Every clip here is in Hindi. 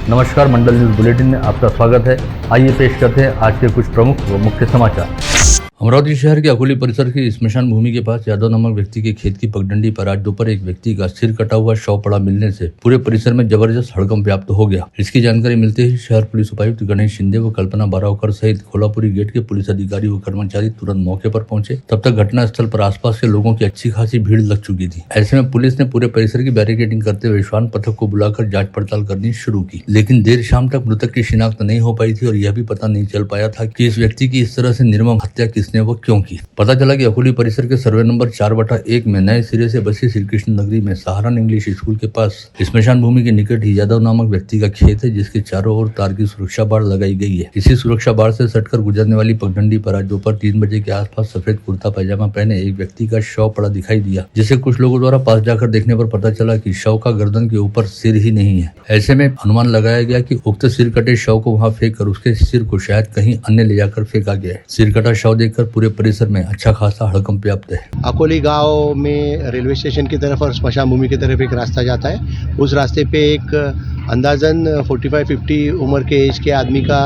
नमस्कार, मंडल न्यूज बुलेटिन में आपका स्वागत है। आइए पेश करते हैं आज के कुछ प्रमुख व मुख्य समाचार। अमरावती शहर के अकोली परिसर की स्मशान भूमि के पास यादव नामक व्यक्ति के खेत की पगडंडी पर आज दोपहर एक व्यक्ति का सिर कटा हुआ शव पड़ा मिलने से पूरे परिसर में जबरदस्त हड़कंप व्याप्त हो गया। इसकी जानकारी मिलते ही शहर पुलिस उपायुक्त गणेश शिंदे व कल्पना बारावकर सहित कोल्हापुरी गेट के पुलिस अधिकारी व कर्मचारी तुरंत मौके पर पहुंचे। तब तक घटना स्थल पर आसपास के लोगों की अच्छी खासी भीड़ लग चुकी थी। ऐसे में पुलिस ने पूरे परिसर की बैरिकेडिंग करते हुए श्वान पथक को बुलाकर जाँच पड़ताल करनी शुरू की, लेकिन देर शाम तक मृतक की शिनाख्त नहीं हो पाई थी और यह भी पता नहीं चल पाया था कि इस व्यक्ति की इस तरह से निर्मम हत्या किसने व क्यों की। पता चला कि अकोली परिसर के सर्वे नंबर 4/1 में नए सिरे से बसी श्री कृष्ण नगरी में सहारन इंग्लिश स्कूल के पास स्मशान भूमि के निकट ही यादव नामक व्यक्ति का खेत है, जिसके चारों ओर तार की सुरक्षा बाड़ लगाई गई है। इसी सुरक्षा बाड़ से सटकर गुजरने वाली पगडंडी पर आज दोपहर 3 बजे के आसपास सफेद कुर्ता पैजामा पहने एक व्यक्ति का शव पड़ा दिखाई दिया, जिसे कुछ लोगों द्वारा पास जाकर देखने पर पता चला कि शव का गर्दन के ऊपर सिर ही नहीं है। ऐसे में अनुमान लगाया गया कि उक्त सिर कटे शव को वहां फेंक कर उसके सिर को शायद कहीं अन्य ले जाकर फेंका गया है। सिर कटा शव देखकर पूरे परिसर में अच्छा खासा हड़कंप व्याप्त है। अकोली गांव में रेलवे स्टेशन की तरफ और स्मशान भूमि की तरफ एक रास्ता जाता है। उस रास्ते पे एक अंदाजन 45-50 उम्र के एज के आदमी का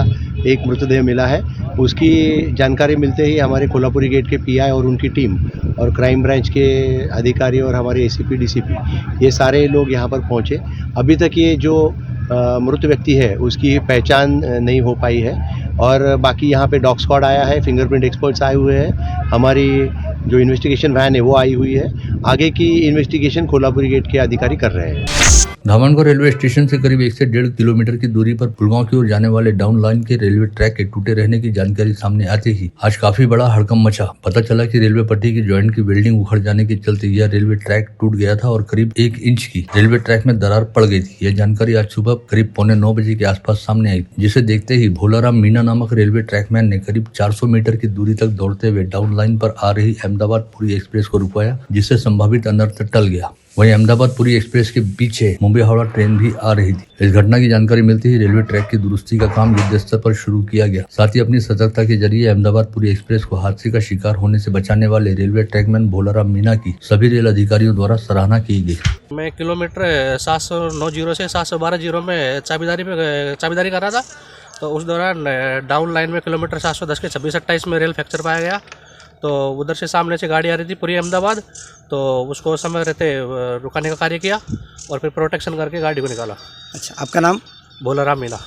एक मृतदेह मिला है। उसकी जानकारी मिलते ही हमारे कोल्हापुरी गेट के पीआई और उनकी टीम और क्राइम ब्रांच के अधिकारी और हमारे एसीपी डीसीपी ये सारे लोग यहाँ पर पहुँचे। अभी तक ये जो मृत व्यक्ति है उसकी पहचान नहीं हो पाई है और बाकी यहाँ पे डॉग स्क्वाड आया है, फिंगरप्रिंट एक्सपर्ट्स आए हुए हैं, हमारी जो इन्वेस्टिगेशन वैन है वो आई हुई है। आगे की इन्वेस्टिगेशन कोल्हापुरी गेट के अधिकारी कर रहे हैं। धामनगढ़ रेलवे स्टेशन से करीब 1 से 1.5 किलोमीटर की दूरी पर पुलगांव की ओर जाने वाले डाउन लाइन के रेलवे ट्रैक के टूटे रहने की जानकारी सामने आते ही आज काफी बड़ा हड़कंप मचा। पता चला कि रेलवे पट्टी की जॉइंट की बिल्डिंग उखड़ जाने के चलते यह रेलवे ट्रैक टूट गया था और करीब 1 इंच की रेलवे ट्रैक में दरार पड़ गई थी। यह जानकारी आज सुबह करीब 8:45 बजे के आसपास सामने आई, जिसे देखते ही भोलाराम मीना नामक रेलवे ट्रैकमैन ने करीब 400 मीटर की दूरी तक दौड़ते हुए डाउन लाइन पर आ रही अहमदाबाद पुरी एक्सप्रेस को रुकवाया, जिससे संभावित अनर्थ टल गया। वहीं अहमदाबाद पुरी एक्सप्रेस के पीछे मुंबई हावड़ा ट्रेन भी आ रही थी। इस घटना की जानकारी मिलते ही रेलवे ट्रैक की दुरुस्ती का काम युद्ध स्तर पर शुरू किया गया। साथ ही अपनी सतर्कता के जरिए अहमदाबाद पुरी एक्सप्रेस को हादसे का शिकार होने से बचाने वाले रेलवे ट्रैकमैन भोलाराम मीना की सभी रेल अधिकारियों द्वारा सराहना की गई। मैं किलोमीटर 709 से 712 में चाबीदारी कर रहा था, तो उस दौरान डाउन लाइन में किलोमीटर 710 के 26-28 में रेल फ्रैक्चर पाया गया। तो उधर से सामने से गाड़ी आ रही थी पूरी अहमदाबाद, तो उसको समय रहते रुकाने का कार्य किया और फिर प्रोटेक्शन करके गाड़ी को निकाला। अच्छा, आपका नाम? Bholaram Meena,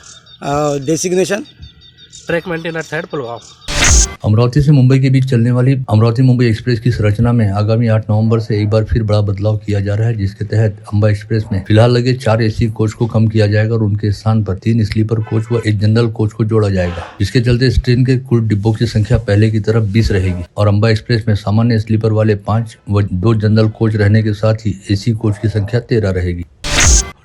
designation? Track maintainer 3rd Pulgaon. Amravati से मुंबई के बीच चलने वाली अमरावती मुंबई एक्सप्रेस की संरचना में आगामी 8 नवंबर से एक बार फिर बड़ा बदलाव किया जा रहा है, जिसके तहत अंबा एक्सप्रेस में फिलहाल लगे 4 एसी कोच को कम किया जाएगा और उनके स्थान पर 3 स्लीपर कोच व 1 जनरल कोच को जोड़ा जाएगा, जिसके चलते इस ट्रेन के कुल डिब्बों की संख्या पहले की तरफ 20 रहेगी और अंबा एक्सप्रेस में सामान्य स्लीपर वाले 5 व 2 जनरल कोच रहने के साथ ही एसी कोच की संख्या 13 रहेगी।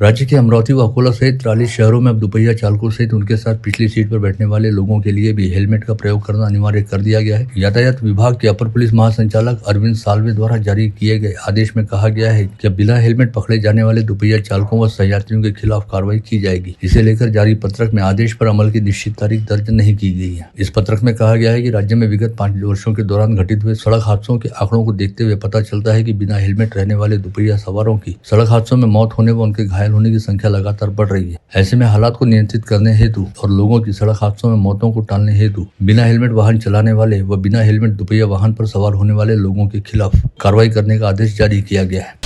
राज्य के अमरावती व अकोला सहित 43 शहरों में अब दुपहिया चालकों सहित उनके साथ पिछली सीट पर बैठने वाले लोगों के लिए भी हेलमेट का प्रयोग करना अनिवार्य कर दिया गया है। यातायात विभाग के अपर पुलिस महासंचालक अरविंद साल्वे द्वारा जारी किए गए आदेश में कहा गया है कि बिना हेलमेट पकड़े जाने वाले दुपहिया चालकों व सहयात्रियों के खिलाफ कार्रवाई की जाएगी। इसे लेकर जारी पत्रक में आदेश पर अमल की निश्चित तारीख दर्ज नहीं की गई है। इस पत्रक में कहा गया है कि राज्य में विगत 5 वर्षों के दौरान घटित हुए सड़क हादसों के आंकड़ों को देखते हुए पता चलता है कि बिना हेलमेट रहने वाले दुपहिया सवारों की सड़क हादसों में मौत होने व उनके घायल होने की संख्या लगातार बढ़ रही है। ऐसे में हालात को नियंत्रित करने हेतु और लोगों की सड़क हादसों में मौतों को टालने हेतु बिना हेलमेट वाहन चलाने वाले व बिना हेलमेट दुपहिया वाहन पर सवार होने वाले लोगों के खिलाफ कार्रवाई करने का आदेश जारी किया गया है।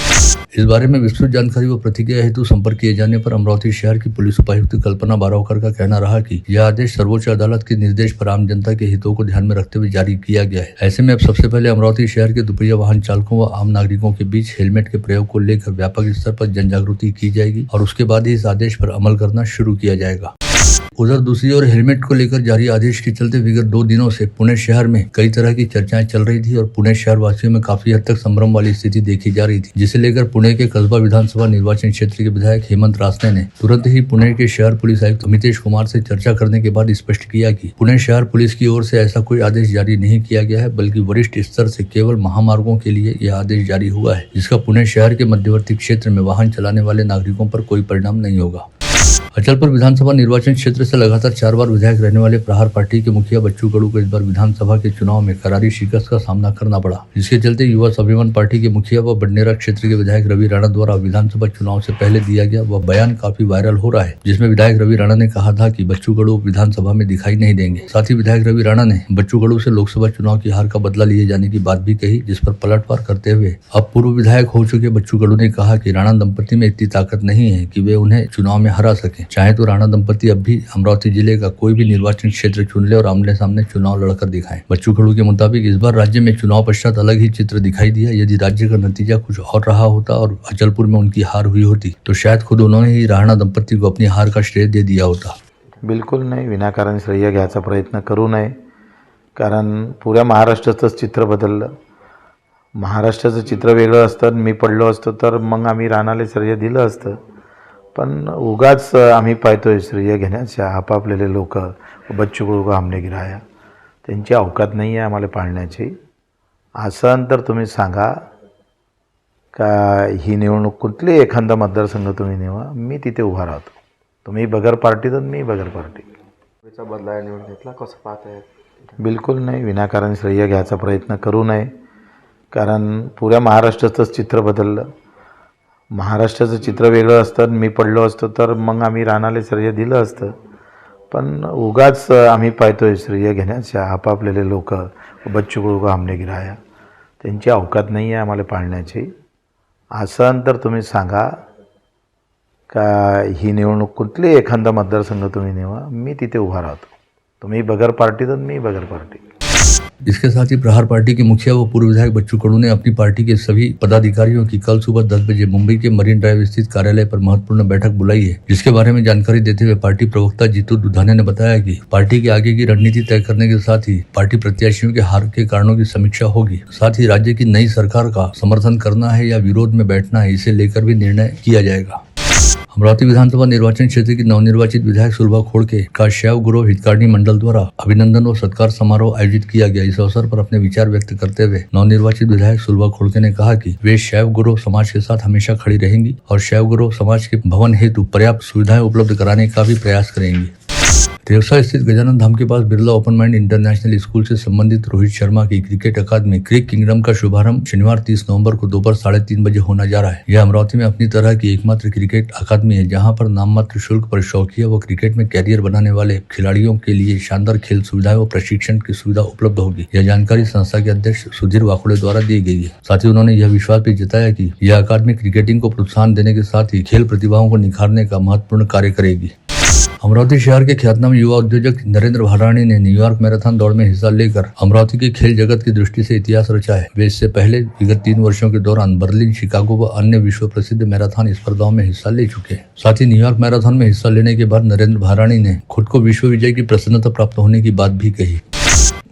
इस बारे में विस्तृत जानकारी व प्रतिक्रिया हेतु संपर्क किए जाने पर अमरावती शहर की पुलिस उपायुक्त कल्पना बारावकर का कहना रहा कि यह आदेश सर्वोच्च अदालत के निर्देश पर आम जनता के हितों को ध्यान में रखते हुए जारी किया गया है। ऐसे में अब सबसे पहले अमरावती शहर के दुपहिया वाहन चालकों व आम नागरिकों के बीच हेलमेट के प्रयोग को लेकर व्यापक स्तर पर जन जागृति की जाएगी और उसके बाद ही इस आदेश पर अमल करना शुरू किया जाएगा। उधर दूसरी ओर हेलमेट को लेकर जारी आदेश के चलते विगत 2 दिनों से पुणे शहर में कई तरह की चर्चाएं चल रही थी और पुणे शहर वासियों में काफी हद तक संभ्रम वाली स्थिति देखी जा रही थी, जिसे लेकर पुणे के कस्बा विधानसभा निर्वाचन क्षेत्र के विधायक हेमंत रासने ने तुरंत ही पुणे के शहर पुलिस आयुक्त अमितेश कुमार से चर्चा करने के बाद स्पष्ट किया कि पुणे शहर पुलिस की ओर से ऐसा कोई आदेश जारी नहीं किया गया है, बल्कि वरिष्ठ स्तर से केवल महामार्गों के लिए यह आदेश जारी हुआ है, जिसका पुणे शहर के मध्यवर्ती क्षेत्र में वाहन चलाने वाले नागरिकों पर कोई परिणाम नहीं होगा। अचलपुर विधानसभा निर्वाचन क्षेत्र से लगातार 4 बार विधायक रहने वाले प्रहार पार्टी के मुखिया बच्चू कडू को इस बार विधानसभा के चुनाव में करारी शिकस्त का सामना करना पड़ा, जिसके चलते युवा स्वाभिमान पार्टी के मुखिया व बडनेरा क्षेत्र के विधायक रवि राणा द्वारा विधानसभा चुनाव से पहले दिया गया वह बयान काफी वायरल हो रहा है, जिसमें विधायक रवि राणा ने कहा था कि बच्चू कडू विधानसभा में दिखाई नहीं देंगे। साथ ही विधायक रवि राणा ने बच्चू कडू से लोकसभा चुनाव की हार का बदला लिए जाने की बात भी कही, जिस पर पलटवार करते हुए अब पूर्व विधायक हो चुके बच्चू कडू ने कहा कि राणा दंपति में इतनी ताकत नहीं है कि वे उन्हें चुनाव में हरा सके। चाहे तो राणा दंपति अब भी अमरावती जिले का कोई भी निर्वाचन क्षेत्र चुन ले और आमने सामने चुनाव लड़कर दिखाएं। बच्चू कडू के मुताबिक इस बार राज्य में चुनाव पश्चात अलग ही चित्र दिखाई दिया। यदि राज्य का नतीजा कुछ और रहा होता और अचलपुर में उनकी हार हुई होती तो शायद खुद उन्होंने ही राणा दंपति को अपनी हार का श्रेय दे दिया होता। बिलकुल नाही, विनाकारण श्रेय घ्यायचा प्रयत्न करू नये, कारण पुऱ्या महाराष्ट्राचंच चित्र बदललं। महाराष्ट्राचं चित्र वेगळं असतं, मी पडलो असतो तर मग आम्ही राणाला श्रेय दिलं असतं, पण उगाच आम्ही पाहतोय श्रेय घेण्याच्या आपापलेले लोक बच्चू कडू को हमने गिराया, त्यांची अवकात नाही आहे आम्हाला पाळण्याची। असं तर तुम्ही सांगा का ही निवडणूक कुठली एखादा मतदारसंघ तुम्ही निवडा, मी तिथे उभा राहतो, तुम्ही बगर पार्टी तर मी बगर पार्टी। त्याचा बदला निवडणुकीतला कसं पाहताय? बिलकुल नाही, विनाकारण श्रेय घ्यायचा प्रयत्न करू नये, कारण पुऱ्या महाराष्ट्राचंच चित्र बदललं। महाराष्ट्राचं चित्र वेगळं असतं, मी पडलो असतो तर मग आम्ही राणाला श्रेय दिलं असतं, पण उगाच आम्ही पाहतोय श्रेय घेण्याच्या आपापलेले लोक बच्चू कडू को हमने गिराया, त्यांची अवकात नाही आहे आम्हाला पाळण्याची। असं तर तुम्ही सांगा का ही निवडणूक कुठली एखादा मतदारसंघ तुम्ही निवडा, मी तिथे उभा राहतो, तुम्ही बगर पार्टी तर मी बगर पार्टी। इसके साथ ही प्रहार पार्टी के मुखिया व पूर्व विधायक बच्चू कडू ने अपनी पार्टी के सभी पदाधिकारियों की कल सुबह 10 बजे मुंबई के मरीन ड्राइव स्थित कार्यालय पर महत्वपूर्ण बैठक बुलाई है, जिसके बारे में जानकारी देते हुए पार्टी प्रवक्ता जीतू दुधाने ने बताया कि पार्टी के आगे की रणनीति तय करने के साथ ही पार्टी प्रत्याशियों के हार के कारणों की समीक्षा होगी। साथ ही राज्य की नई सरकार का समर्थन करना है या विरोध में बैठना है, इसे लेकर भी निर्णय किया जाएगा। अमरावती विधानसभा निर्वाचन क्षेत्र की नवनिर्वाचित विधायक सुलभा खोड़के का शैव गुरु हितकारिणी मंडल द्वारा अभिनंदन व सत्कार समारोह आयोजित किया गया। इस अवसर पर अपने विचार व्यक्त करते हुए नवनिर्वाचित विधायक सुलभा खोड़के ने कहा कि वे शैव गुरु समाज के साथ हमेशा खड़ी रहेंगी और शैव गुरु समाज के भवन हेतु पर्याप्त सुविधाएं उपलब्ध कराने का भी प्रयास करेंगी। रेवसा स्थित गजानन धाम के पास Birla open mind international school से संबंधित रोहित शर्मा की क्रिकेट अकादमी क्रिक किंगडम का शुभारंभ शनिवार 30 नवंबर को दोपहर 3:30 बजे होना जा रहा है। यह अमरावती में अपनी तरह की एकमात्र क्रिकेट अकादमी है, जहां पर नाममात्र शुल्क पर शौकिया व क्रिकेट में कैरियर बनाने वाले खिलाड़ियों के लिए शानदार खेल सुविधाएं व प्रशिक्षण की सुविधा उपलब्ध होगी। यह जानकारी संस्था के अध्यक्ष सुधीर वाकुड़े द्वारा दी गई है। साथ ही उन्होंने यह विश्वास भी जताया कि यह अकादमी क्रिकेटिंग को प्रोत्साहन देने के साथ ही खेल प्रतिभाओं को निखारने का महत्वपूर्ण कार्य करेगी। अमरावती शहर के ख्यातनाम युवा उद्योजक नरेंद्र भाराणी ने न्यूयॉर्क मैराथन दौड़ में हिस्सा लेकर अमरावती के खेल जगत की दृष्टि से इतिहास रचा है। वे इससे पहले विगत 3 वर्षों के दौरान बर्लिन, शिकागो व अन्य विश्व प्रसिद्ध मैराथन स्पर्धाओं में हिस्सा ले चुके हैं। साथ ही न्यूयॉर्क मैराथन में हिस्सा लेने के बाद नरेंद्र भाराणी ने खुद को विश्व विजय की प्रसन्नता प्राप्त होने की बात भी कही।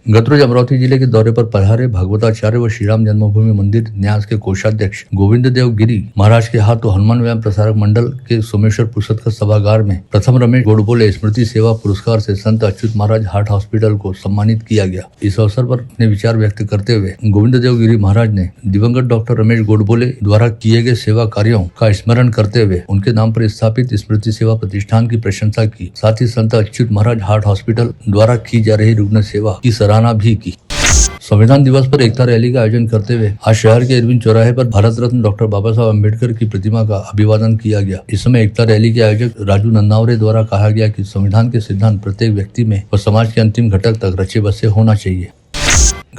गत रोज अमरावती जिले के दौरे पर पधारे भागवताचार्य व श्रीराम जन्मभूमि मंदिर न्यास के कोषाध्यक्ष गोविंद देव गिरी महाराज के हाथों हनुमान व्यायाम प्रसारक मंडल के सोमेश्वर पुस्तक सभागार में प्रथम रमेश गोडबोले स्मृति सेवा पुरस्कार से संत अच्युत महाराज हार्ट हॉस्पिटल को सम्मानित किया गया। इस अवसर पर अपने विचार व्यक्त करते हुए गोविंद देव गिरी महाराज ने दिवंगत डॉक्टर रमेश गोडबोले द्वारा किए गए सेवा कार्यों का स्मरण करते हुए उनके नाम पर स्थापित स्मृति सेवा प्रतिष्ठान की प्रशंसा की। साथ ही संत अच्युत महाराज हार्ट हॉस्पिटल द्वारा की जा रही रुग्ण सेवा की सराहना भी की। संविधान दिवस पर एकता रैली का आयोजन करते हुए आज शहर के इरविन चौराहे पर भारत रत्न डॉक्टर बाबा साहब अम्बेडकर की प्रतिमा का अभिवादन किया गया। इस समय एकता रैली के आयोजक राजू नन्नावरे द्वारा कहा गया कि संविधान के सिद्धांत प्रत्येक व्यक्ति में और समाज के अंतिम घटक तक रचे बसे होना चाहिए।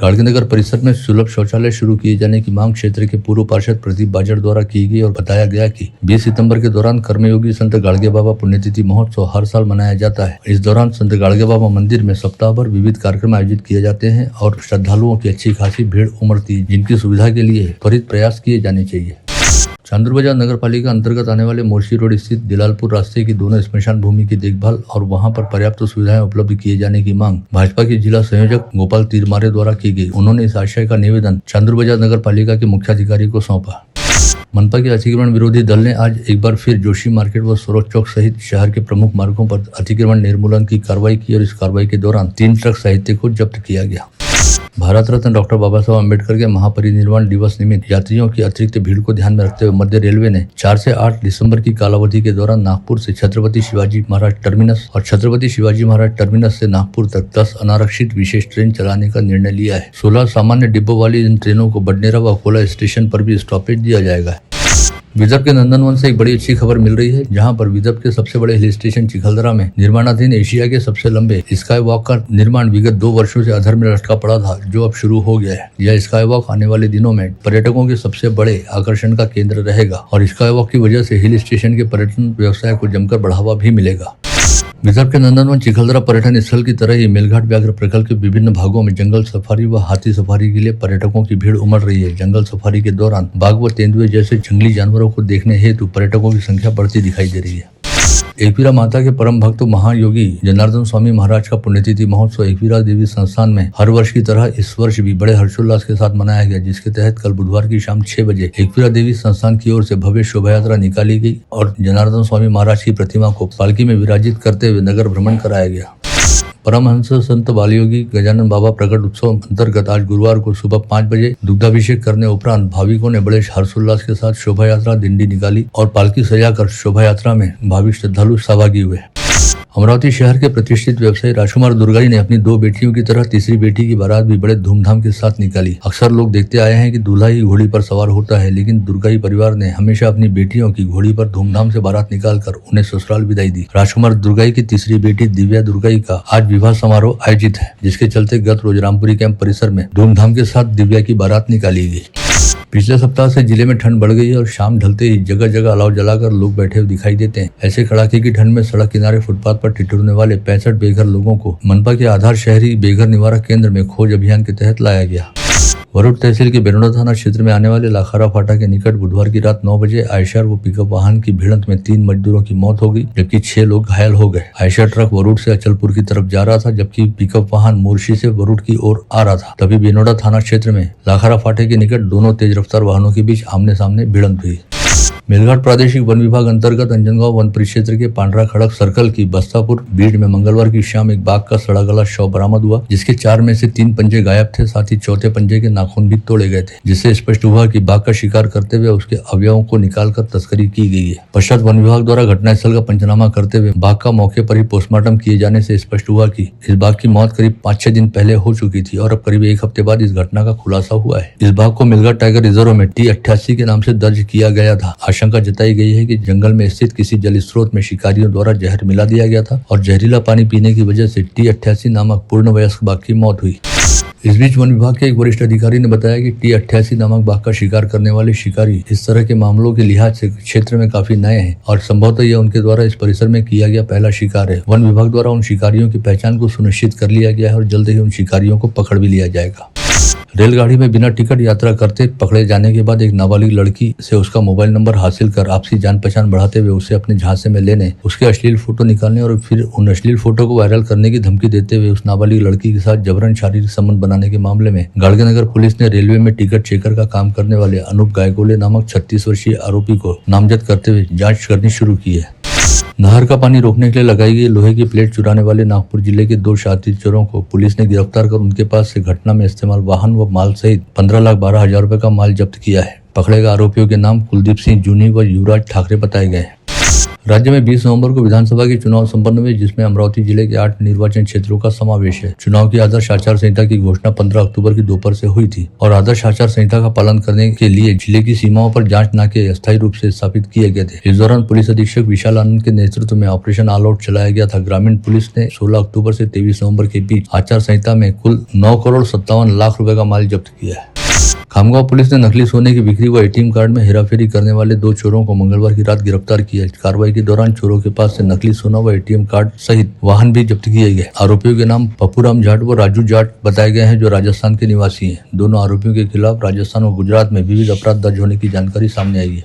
गाड़गीनगर परिसर में सुलभ शौचालय शुरू किए जाने की मांग क्षेत्र के पूर्व पार्षद प्रदीप बाजड़ द्वारा की गई और बताया गया कि 20 सितंबर के दौरान कर्मयोगी संत गाड़गे बाबा पुण्यतिथि महोत्सव हर साल मनाया जाता है। इस दौरान संत गाड़गे बाबा मंदिर में सप्ताह भर विविध कार्यक्रम आयोजित किए जाते हैं और श्रद्धालुओं की अच्छी खासी भीड़ उमड़ती है, जिनकी सुविधा के लिए त्वरित प्रयास किए जाने चाहिए। चांदूर बाजार नगर पालिका अंतर्गत आने वाले मोर्शी रोड स्थित दिलालपुर रास्ते की दोनों स्मशान भूमि की देखभाल और वहां पर पर्याप्त सुविधाएं उपलब्ध किए जाने की मांग भाजपा के जिला संयोजक गोपाल तीरमारे द्वारा की गई। उन्होंने इस आशय का निवेदन चांदूर बाजार नगर पालिका के मुख्याधिकारी को सौंपा। मनपा के अतिक्रमण विरोधी दल ने आज एक बार फिर जोशी मार्केट व सरोज चौक सहित शहर के प्रमुख मार्गों पर अतिक्रमण निर्मूलन की कार्रवाई की और इस कार्रवाई के दौरान 3 ट्रक साहित्य को जब्त किया गया। भारत रत्न डॉक्टर बाबा साहब अम्बेडकर के महापरिनिर्वाण दिवस निमित्त यात्रियों की अतिरिक्त भीड़ को ध्यान में रखते हुए मध्य रेलवे ने 4 से 8 दिसंबर की कालावधि के दौरान नागपुर से छत्रपति शिवाजी महाराज टर्मिनस और छत्रपति शिवाजी महाराज टर्मिनस से नागपुर तक 10 अनारक्षित विशेष ट्रेन चलाने का निर्णय लिया है। 16 सामान्य डिब्बों वाली इन ट्रेनों को बडनेरा व अकोला स्टेशन पर भी स्टॉपेज दिया जाएगा। विदर्भ के नंदनवन से एक बड़ी अच्छी खबर मिल रही है, जहां पर विदर्भ के सबसे बड़े हिल स्टेशन चिखलदरा में निर्माणाधीन एशिया के सबसे लंबे स्काई वॉक का निर्माण विगत 2 वर्षों से अधर में लटका पड़ा था, जो अब शुरू हो गया है। यह स्काई वॉक आने वाले दिनों में पर्यटकों के सबसे बड़े आकर्षण का केंद्र रहेगा और स्काई वॉक की वजह से हिल स्टेशन के पर्यटन व्यवसाय को जमकर बढ़ावा भी मिलेगा। विदर्भ के नंदनवन चिखलदरा पर्यटन स्थल की तरह ही मेलघाट व्याघ्र प्रकल्प के विभिन्न भागों में जंगल सफारी व हाथी सफारी के लिए पर्यटकों की भीड़ उमड़ रही है। जंगल सफारी के दौरान बाघ व तेंदुए जैसे जंगली जानवरों को देखने हेतु पर्यटकों की संख्या बढ़ती दिखाई दे रही है। एकवीरा माता के परम भक्त महायोगी जनार्दन स्वामी महाराज का पुण्यतिथि महोत्सव एकवीरा देवी संस्थान में हर वर्ष की तरह इस वर्ष भी बड़े हर्षोल्लास के साथ मनाया गया, जिसके तहत कल बुधवार की शाम 6 बजे एकवीरा देवी संस्थान की ओर से भव्य शोभा यात्रा निकाली गई और जनार्दन स्वामी महाराज की प्रतिमा को पालकी में विराजित करते हुए नगर भ्रमण कराया गया। परमहंस संत बालयोगी गजानन बाबा प्रकट उत्सव अंतर्गत आज गुरुवार को सुबह 5 बजे दुग्धाभिषेक करने उपरांत भाविकों ने बड़े हर्षोल्लास के साथ शोभा यात्रा दिंडी निकाली और पालकी सजाकर शोभा यात्रा में भाविक श्रद्धालु सहभागी हुए। अमरावती शहर के प्रतिष्ठित व्यवसायी राजकुमार दुर्गाई ने अपनी 2 बेटियों की तरह तीसरी बेटी की बारात भी बड़े धूमधाम के साथ निकाली। अक्सर लोग देखते आए हैं कि दूल्हा ही घोड़ी पर सवार होता है, लेकिन दुर्गाई परिवार ने हमेशा अपनी बेटियों की घोड़ी पर धूमधाम से बारात निकालकर उन्हें ससुराल विदाई दी। राजकुमार दुर्गाई की तीसरी बेटी दिव्या दुर्गाई का आज विवाह समारोह आयोजित है, जिसके चलते गत रोज रामपुरी कैंप परिसर में धूमधाम के साथ दिव्या की बारात निकाली गई। पिछले सप्ताह से जिले में ठंड बढ़ गई है और शाम ढलते ही जगह जगह अलाव जलाकर लोग बैठे हुए दिखाई देते हैं। ऐसे कड़ाके की ठंड में सड़क किनारे फुटपाथ पर ठिठुरने वाले 65 बेघर लोगों को मनपा के आधार शहरी बेघर निवारक केंद्र में खोज अभियान के तहत लाया गया। वरुड तहसील के बेरोड़ा थाना क्षेत्र में आने वाले लाखारा फाटा के निकट बुधवार की रात 9 बजे आयशर व पिकअप वाहन की भिड़ंत में 3 मजदूरों की मौत हो गई, जबकि 6 लोग घायल हो गए। आयशर ट्रक वरुड से अचलपुर की तरफ जा रहा था, जबकि पिकअप वाहन मोर्शी से वरुड की ओर आ रहा था। तभी बेरोड़ा थाना क्षेत्र में लाखारा फाटे के निकट दोनों तेज रफ्तार वाहनों के बीच आमने सामने भिड़ंत हुई। मेलघाट प्रादेशिक वन विभाग अंतर्गत अंजनगांव वन परिक्षेत्र के पांडरा खड़क सर्कल की बस्तापुर बीड़ में मंगलवार की शाम एक बाघ का सड़ा गला शव बरामद हुआ, जिसके 4 में से 3 पंजे गायब थे, साथ ही चौथे पंजे के नाखून भी तोड़े गए थे, जिससे स्पष्ट हुआ कि बाघ का शिकार करते हुए उसके अवयवों को निकालकर तस्करी की गई है। पश्चात वन विभाग द्वारा घटनास्थल का पंचनामा करते हुए बाघ का मौके पर ही पोस्टमार्टम किए जाने से स्पष्ट हुआ कि इस बाघ की मौत करीब 5-6 दिन पहले हो चुकी थी और अब करीब 1 हफ्ते बाद इस घटना का खुलासा हुआ है। इस बाघ को मेलघाट टाइगर रिजर्व में T88 के नाम से दर्ज किया गया था। आशंका जताई गई है कि जंगल में स्थित किसी जल स्रोत में शिकारियों द्वारा जहर मिला दिया गया था और जहरीला पानी पीने की वजह से T88 नामक पूर्ण वयस्क बाघ की मौत हुई। इस बीच वन विभाग के एक वरिष्ठ अधिकारी ने बताया कि T88 नामक बाघ का शिकार करने वाले शिकारी इस तरह के मामलों के लिहाज से क्षेत्र में काफी नए हैं और संभवतः यह उनके द्वारा इस परिसर में किया गया पहला शिकार है। वन विभाग द्वारा उन शिकारियों की पहचान को सुनिश्चित कर लिया गया है और जल्द ही उन शिकारियों को पकड़ भी लिया जाएगा। रेलगाड़ी में बिना टिकट यात्रा करते पकड़े जाने के बाद एक नाबालिग लड़की से उसका मोबाइल नंबर हासिल कर आपसी जान पहचान बढ़ाते हुए उसे अपने झांसे में लेने, उसके अश्लील फोटो निकालने और फिर उन अश्लील फोटो को वायरल करने की धमकी देते हुए उस नाबालिग लड़की के साथ जबरन शारीरिक संबंध बनाने के मामले में गाड़गेनगर पुलिस ने रेलवे में टिकट चेकर का काम करने वाले अनूप गायकोले नामक 36 वर्षीय आरोपी को नामजद करते हुए जाँच करनी शुरू की है। नहर का पानी रोकने के लिए लगाई गई लोहे की प्लेट चुराने वाले नागपुर जिले के 2 शातिर चोरों को पुलिस ने गिरफ्तार कर उनके पास से घटना में इस्तेमाल वाहन व माल सहित 15,12,000 रुपए का माल जब्त किया है। पकड़े गए आरोपियों के नाम कुलदीप सिंह जूनी व युवराज ठाकरे बताए गए हैं। राज्य में 20 नवंबर को विधानसभा के चुनाव संपन्न हुए, जिसमें अमरावती जिले के 8 निर्वाचन क्षेत्रों का समावेश है। चुनाव की आदर्श आचार संहिता की घोषणा 15 अक्टूबर की दोपहर से हुई थी और आदर्श आचार संहिता का पालन करने के लिए जिले की सीमाओं पर जांच नाके अस्थायी रूप से स्थापित किए गए थे। इस दौरान पुलिस अधीक्षक विशाल आनंद के नेतृत्व में ऑपरेशन ऑल आउट चलाया गया था। ग्रामीण पुलिस ने 16 अक्टूबर से 23 नवम्बर के बीच आचार संहिता में कुल 9,57,00,000 रुपए का माल जब्त किया है। खामगांव पुलिस ने नकली सोने की बिक्री व एटीएम कार्ड में हेराफेरी करने वाले 2 चोरों को मंगलवार की रात गिरफ्तार किया। कार्रवाई के दौरान चोरों के पास से नकली सोना व एटीएम कार्ड सहित वाहन भी जब्त किए गए। आरोपियों के नाम पप्पूराम जाट व राजू जाट बताए गए हैं, जो राजस्थान के निवासी हैं। दोनों आरोपियों के खिलाफ राजस्थान व गुजरात में विविध अपराध दर्ज होने की जानकारी सामने आई है।